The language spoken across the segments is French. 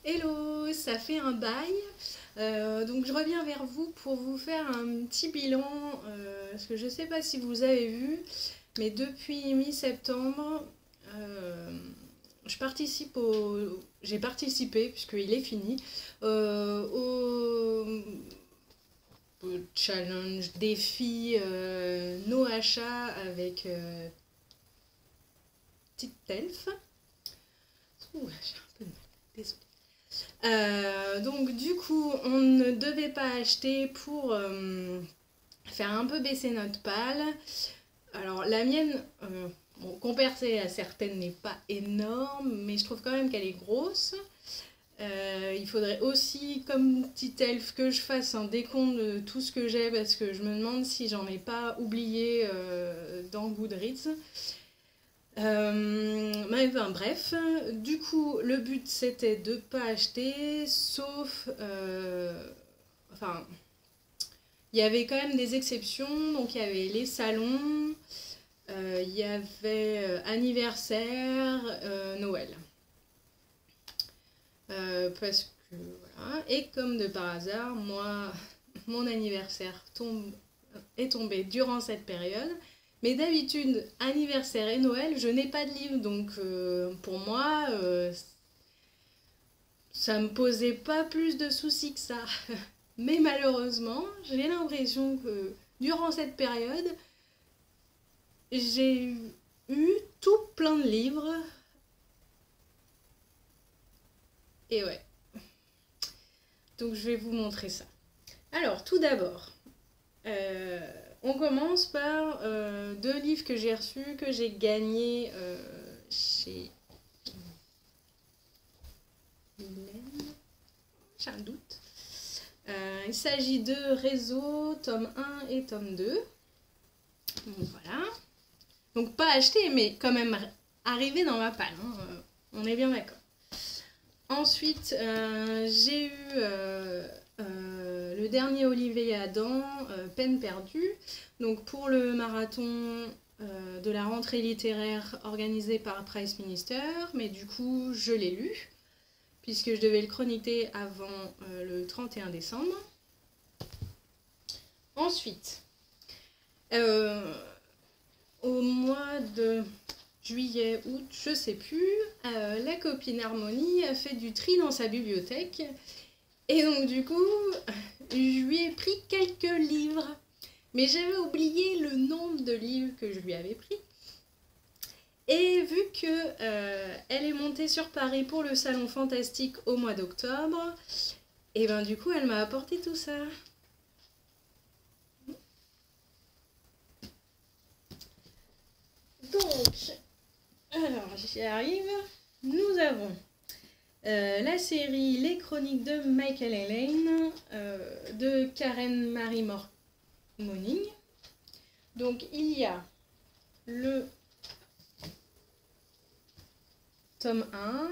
Hello, ça fait un bail. Donc je reviens vers vous pour vous faire un petit bilan, parce que je ne sais pas si vous avez vu, mais depuis mi-septembre, euh, j'ai participé, puisqu'il est fini, au challenge défi No Achat avec Petite Elf. Ouh, j'ai un peu de mal, désolée. Donc du coup, on ne devait pas acheter pour faire un peu baisser notre palle. Alors la mienne, bon, comparée à certaines, n'est pas énorme, mais je trouve quand même qu'elle est grosse. Il faudrait aussi, comme petite elfe, que je fasse un décompte de tout ce que j'ai parce que je me demande si j'en ai pas oublié dans Goodreads. Mais enfin, bref, du coup, le but c'était de pas acheter, sauf. Enfin, il y avait quand même des exceptions, donc il y avait les salons, il y avait anniversaire, Noël. Parce que voilà, et comme de par hasard, moi, mon anniversaire est tombé durant cette période. Mais d'habitude, anniversaire et Noël, je n'ai pas de livre, donc pour moi, ça me posait pas plus de soucis que ça. Mais malheureusement, j'ai l'impression que durant cette période, j'ai eu tout plein de livres. Et ouais, donc je vais vous montrer ça. Alors, tout d'abord, euh, on commence par deux livres que j'ai reçus, que j'ai gagnés chez Hélène. J'ai un doute. Il s'agit de Réseau, tome 1 et tome 2. Donc voilà. Donc pas acheté, mais quand même arrivé dans ma palle. Hein. On est bien d'accord. Ensuite, j'ai eu le dernier Olivier Adam, Peine perdue. Donc pour le marathon de la rentrée littéraire organisé par Price Minister, mais du coup je l'ai lu, puisque je devais le chroniquer avant le 31 décembre. Ensuite, au mois de juillet, août, je sais plus, la copine Harmonie a fait du tri dans sa bibliothèque. Et donc du coup, je lui ai pris quelques livres. Mais j'avais oublié le nombre de livres que je lui avais pris. Et vu que elle est montée sur Paris pour le Salon Fantastique au mois d'octobre, et ben du coup elle m'a apporté tout ça. Donc, alors j'y arrive. Nous avons la série Les Chroniques de Michael Elaine de Karen Marie Moning. Donc il y a le tome 1,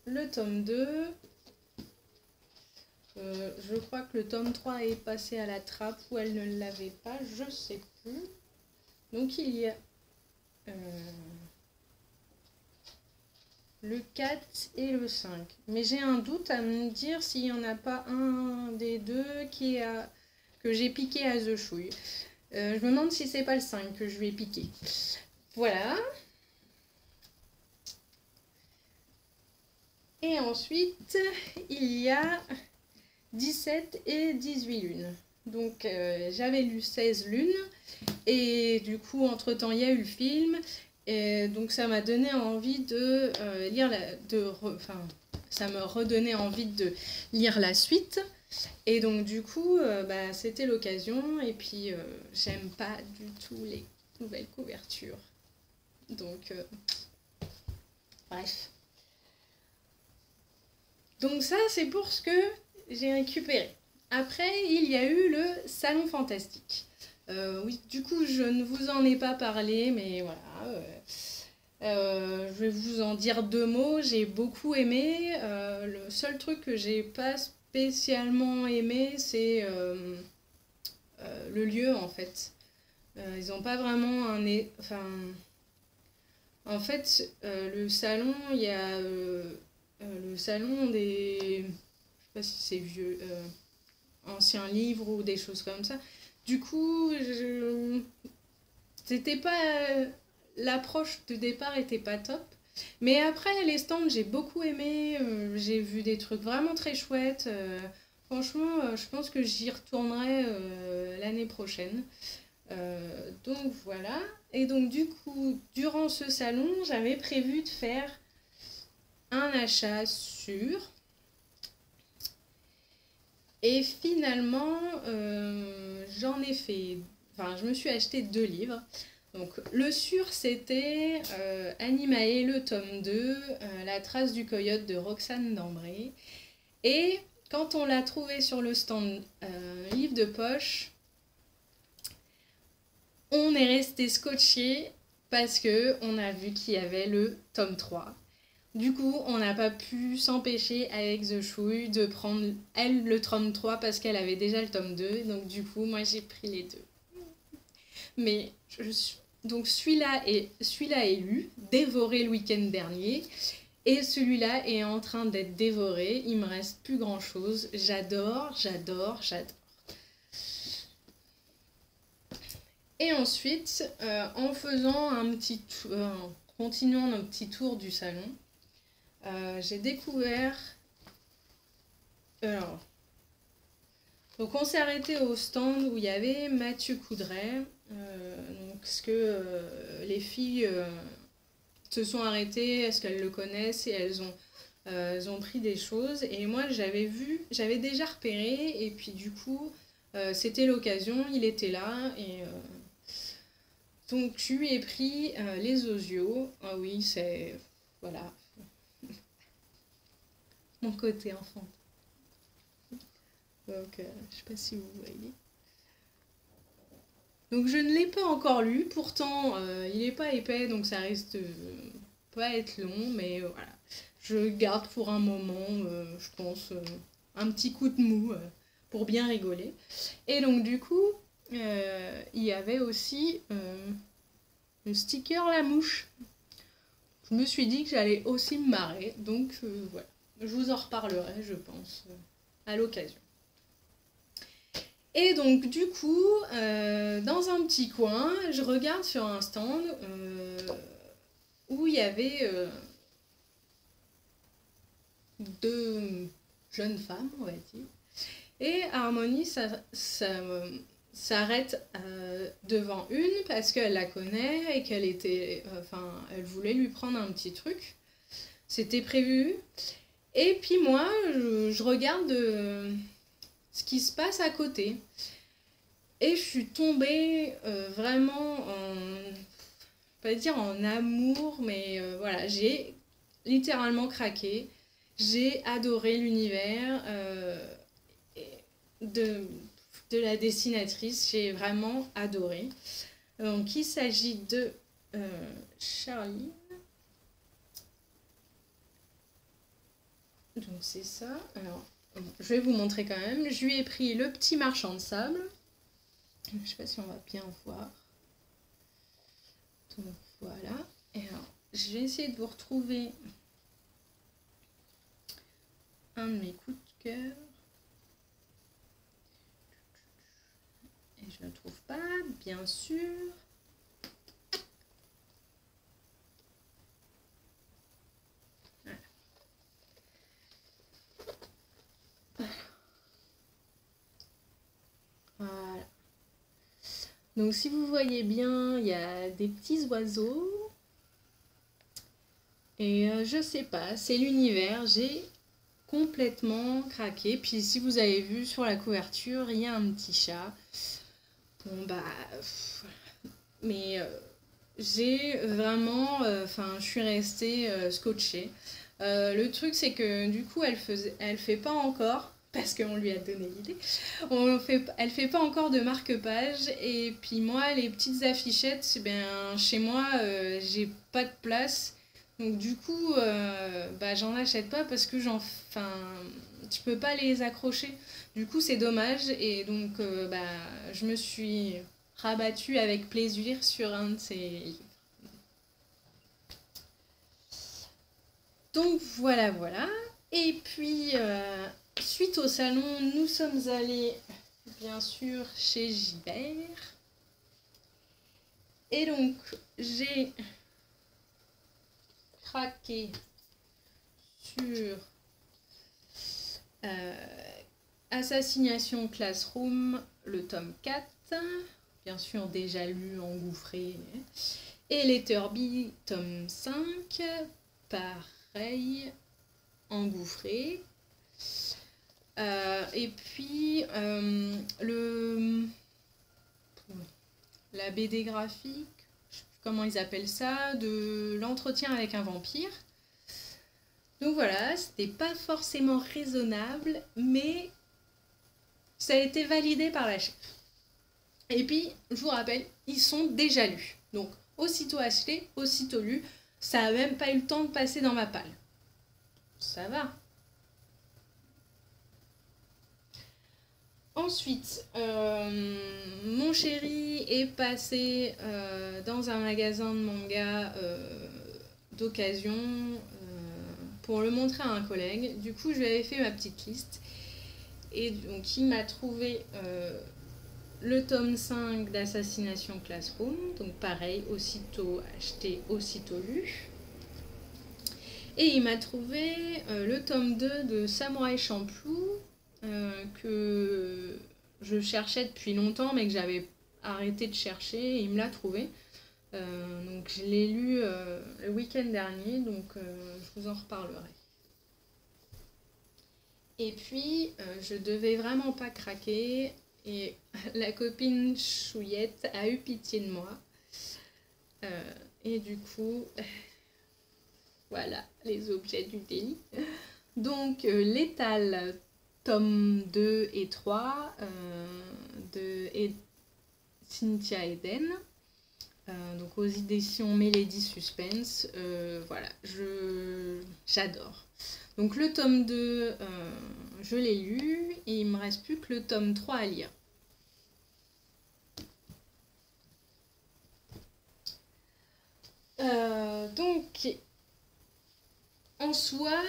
le tome 2. Je crois que le tome 3 est passé à la trappe ou elle ne l'avait pas, je sais plus. Donc il y a le 4 et le 5. Mais j'ai un doute à me dire s'il n'y en a pas un des deux que j'ai piqué à The Chouille. Je me demande si c'est pas le 5 que je lui ai piqué. Voilà. Et ensuite, il y a 17 et 18 lunes. Donc j'avais lu 16 lunes et du coup entre temps il y a eu le film et donc ça m'a donné envie de lire ça me redonnait envie de lire la suite et donc du coup c'était l'occasion et puis j'aime pas du tout les nouvelles couvertures donc bref, donc ça c'est pour ce que j'ai récupéré. Après, il y a eu le Salon Fantastique. Oui, du coup, je ne vous en ai pas parlé, mais voilà. Je vais vous en dire deux mots. J'ai beaucoup aimé. Le seul truc que j'ai pas spécialement aimé, c'est le lieu, en fait. Ils n'ont pas vraiment Enfin, en fait, le salon, il y a le salon des... Je sais pas si c'est vieux, anciens livres ou des choses comme ça. Du coup, c'était pas... L'approche de départ était pas top. Mais après, les stands, j'ai beaucoup aimé. J'ai vu des trucs vraiment très chouettes. Franchement, je pense que j'y retournerai l'année prochaine. Donc voilà. Et donc du coup, durant ce salon, j'avais prévu de faire un achat sûr. Et finalement, j'en ai fait... Enfin, je me suis acheté 2 livres. Donc, le sûr, c'était Animae, le tome 2, La trace du coyote de Roxane Dambré. Et quand on l'a trouvé sur le stand livre de poche, on est resté scotché parce que on a vu qu'il y avait le tome 3. Du coup, on n'a pas pu s'empêcher avec The Chouille de prendre, elle, le tome 3 parce qu'elle avait déjà le tome 2. Donc du coup, moi, j'ai pris les deux. Mais donc celui-là est lu, dévoré le week-end dernier. Et celui-là est en train d'être dévoré. Il me reste plus grand-chose. J'adore. Et ensuite, en faisant en continuant notre petit tour du salon, j'ai découvert... Alors, donc on s'est arrêté au stand où il y avait Mathieu Coudray. Donc, est-ce que les filles se sont arrêtées, est-ce qu'elles le connaissent et elles ont pris des choses. Et moi, j'avais déjà repéré. Et puis du coup, c'était l'occasion, il était là. Et donc, je lui ai pris les osios. Ah oui, c'est... Voilà. Mon côté enfant. Donc, je sais pas si vous voyez. Donc, je ne l'ai pas encore lu. Pourtant, il n'est pas épais, donc ça risque de pas être long. Mais voilà. Je garde pour un moment, je pense, un petit coup de mou pour bien rigoler. Et donc, du coup, il y avait aussi le sticker La Mouche. Je me suis dit que j'allais aussi me marrer. Donc, voilà. Je vous en reparlerai, je pense, à l'occasion. Et donc, du coup, dans un petit coin, je regarde sur un stand où il y avait 2 jeunes femmes, on va dire. Et Harmonie s'arrête devant une parce qu'elle la connaît et qu'elle était... elle voulait lui prendre un petit truc. C'était prévu. Et puis moi, je regarde ce qui se passe à côté. Et je suis tombée vraiment pas dire en amour, mais voilà, j'ai littéralement craqué. J'ai adoré l'univers de la dessinatrice, j'ai vraiment adoré. Donc il s'agit de Charlie. Donc c'est ça. Alors, je vais vous montrer quand même. Je lui ai pris le petit marchand de sable. Je ne sais pas si on va bien voir. Donc voilà. Et alors, je vais essayer de vous retrouver un de mes coups de cœur. Et je ne le trouve pas, bien sûr. Voilà. Donc si vous voyez bien, il y a des petits oiseaux. Et je sais pas, c'est l'univers, j'ai complètement craqué. Puis si vous avez vu sur la couverture, il y a un petit chat. Bon bah... mais j'ai vraiment... je suis restée scotchée. Le truc c'est que du coup elle fait pas encore... Parce qu'on lui a donné l'idée. Elle fait pas encore de marque-page. Et puis moi, les petites affichettes, ben, chez moi, j'ai pas de place. Donc du coup, j'en achète pas parce que tu peux pas les accrocher. Du coup, c'est dommage. Et donc, je me suis rabattue avec plaisir sur un de ces livres. Donc voilà, voilà. Et puis, suite au salon, nous sommes allés, bien sûr, chez Gibert. Et donc, j'ai craqué sur Assassination Classroom, le tome 4, bien sûr déjà lu, engouffré, et Letterby, tome 5, pareil, engouffré. Et puis la BD graphique, je sais plus comment ils appellent ça, de l'entretien avec un vampire. Donc voilà, c'était pas forcément raisonnable, mais ça a été validé par la chef. Et puis, je vous rappelle, ils sont déjà lus. Donc, aussitôt acheté, aussitôt lu. Ça n'a même pas eu le temps de passer dans ma palle. Ça va. Ensuite, mon chéri est passé dans un magasin de manga d'occasion pour le montrer à un collègue. Du coup, je lui avais fait ma petite liste. Et donc, il m'a trouvé le tome 5 d'Assassination Classroom. Donc, pareil, aussitôt acheté, aussitôt lu. Et il m'a trouvé le tome 2 de Samouraï Champloo, que je cherchais depuis longtemps, mais que j'avais arrêté de chercher. Et il me l'a trouvé. Donc, je l'ai lu le week-end dernier, donc je vous en reparlerai. Et puis, je devais vraiment pas craquer. Et la copine Chouillette a eu pitié de moi. Et du coup, voilà, les objets du délit. Donc, L'étal, tome 2 et 3 de Cynthia Eden. Donc, aux éditions Mélodie Suspense. Voilà, j'adore. Donc le tome 2, je l'ai lu et il me reste plus que le tome 3 à lire. Donc, en soi,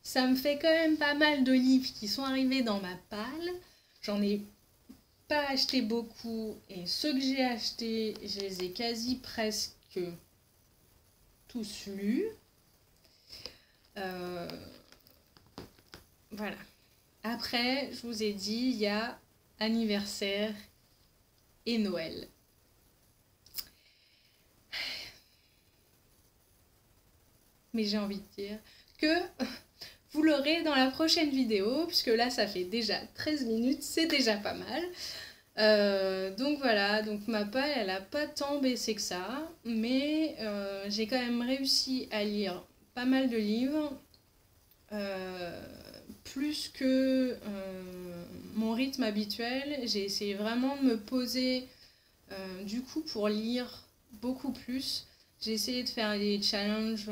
ça me fait quand même pas mal de livres qui sont arrivés dans ma palle. J'en ai pas acheté beaucoup et ceux que j'ai achetés, je les ai quasi presque tous lus. Voilà. Après, je vous ai dit, il y a anniversaire et Noël. Mais j'ai envie de dire que vous l'aurez dans la prochaine vidéo, puisque là, ça fait déjà 13 minutes, c'est déjà pas mal. Donc voilà, donc ma palle, elle a pas tant baissé que ça, mais j'ai quand même réussi à lire pas mal de livres. Plus que mon rythme habituel, j'ai essayé vraiment de me poser du coup pour lire beaucoup plus. J'ai essayé de faire des challenges,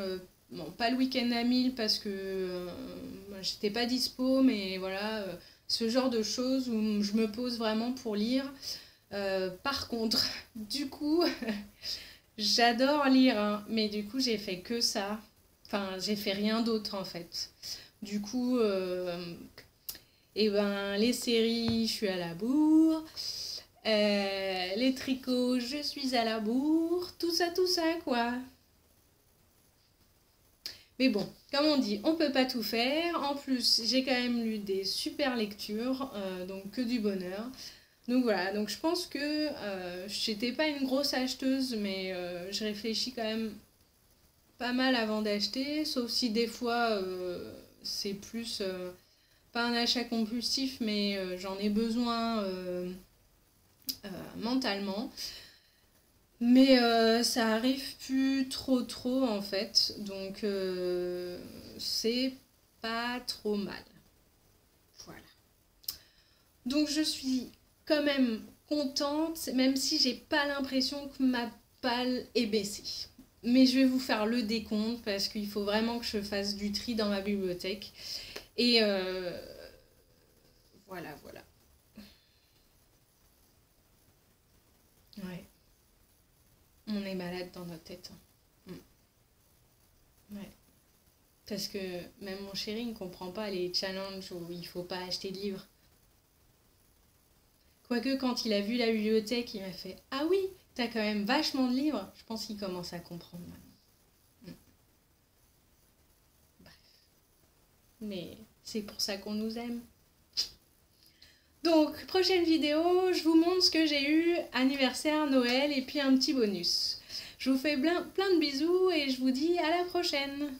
bon, pas le week-end à 1000 parce que j'étais pas dispo, mais voilà, ce genre de choses où je me pose vraiment pour lire. Par contre, du coup, j'adore lire, hein, mais du coup, j'ai fait que ça. Enfin, j'ai fait rien d'autre en fait. Du coup, et ben, les séries, je suis à la bourre. Les tricots, je suis à la bourre. Tout ça, quoi. Mais bon, comme on dit, on peut pas tout faire. En plus, j'ai quand même lu des super lectures, donc que du bonheur. Donc voilà, donc je pense que j'étais pas une grosse acheteuse, mais je réfléchis quand même pas mal avant d'acheter, sauf si des fois c'est plus pas un achat compulsif, mais j'en ai besoin mentalement. Mais ça arrive plus trop en fait, donc c'est pas trop mal. Voilà. Donc je suis quand même contente, même si j'ai pas l'impression que ma palle est baissée. Mais je vais vous faire le décompte parce qu'il faut vraiment que je fasse du tri dans ma bibliothèque. Et voilà. Ouais. On est malade dans notre tête. Ouais. Parce que même mon chéri ne comprend pas les challenges où il faut pas acheter de livres. Quoique quand il a vu la bibliothèque, il m'a fait « Ah oui, t'as quand même vachement de livres !» Je pense qu'il commence à comprendre maintenant. Bref. Mais c'est pour ça qu'on nous aime. Donc, prochaine vidéo, je vous montre ce que j'ai eu, anniversaire, Noël et puis un petit bonus. Je vous fais plein de bisous et je vous dis à la prochaine.